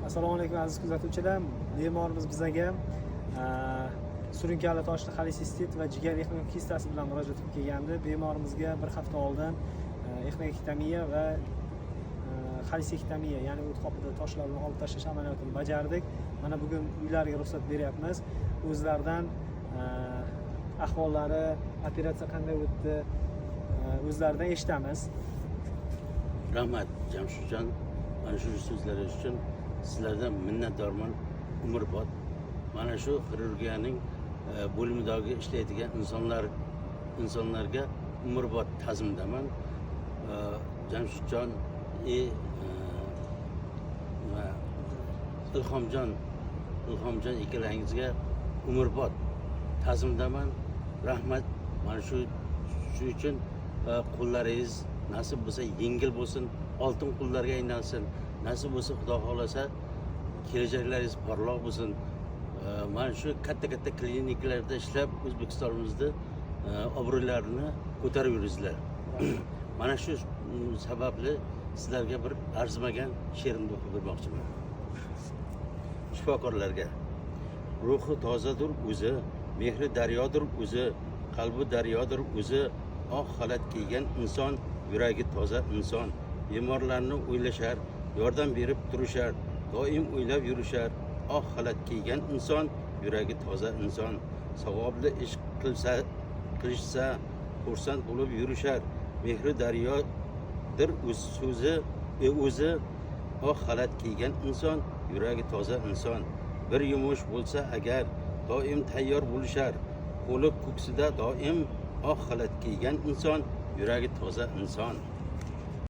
Assalomu alaykum aziz kuzatuvchilar. Bemorimiz bizga surunkali toshli xolesistit va jigar yahmiga kistasi bilan murojaat qilib kelgandi. Bemorimizga bir hafta oldin yahmektomiya va xolestektomiya, ya'ni o't qopida toshlarni olib tashlash amaliyotini bajardik. Mana bugun uylariga ruxsat beryapmiz. O'zlaridan ahvollari, operatsiya qanday o'tdi, o'zlaridan eshitamiz. Rahmat Jamshidjon, mana shu so'zlaringiz uchun sizlardan minnatdorman. Umrbod. Mana shu xirurgiyaning bo'limidagi ishlaydigan insonlarga umrbod ta'zimdaman. Jamshidjon Ilhomjon ikkalangizga umrbod ta'zimdaman. Rahmat. Mana shu uchun qo'llaringiz nasib bo'lsa yengil bo'lsin, oltin qo'llarga aylansin. Nasib bo'lsa Xudo xolasa kelajaklaringiz porloq bo'lsin. Mana shu katta klinikalarda ishlab O'zbekistonimizda obro'larini ko'tarib yuringlar. Mana shu sababli sizlarga bir arzimagan she'rimni o'qib bermoqchiman. Shifokorlarga: ruhi tozadir o'zi, mehri daryodir o'zi, qalbi daryodir o'zi, oq xalat kiygan inson, yuragi toza inson. Bemorlarni o'ylashar, yordam berib turishar, doim o'ylab yurishar. Oq xalat kiygan inson, yuragi toza inson. Savobli ish qilishsa, xursand bo'lib yurishar. Mehri daryodir o'zi, oq xalat kiygan inson, yuragi toza inson. Bir yumush bo'lsa agar, doim tayyor bo'lishar. Qo'li ko'ksida doim oq xalat kiygan inson, yuragi toza inson.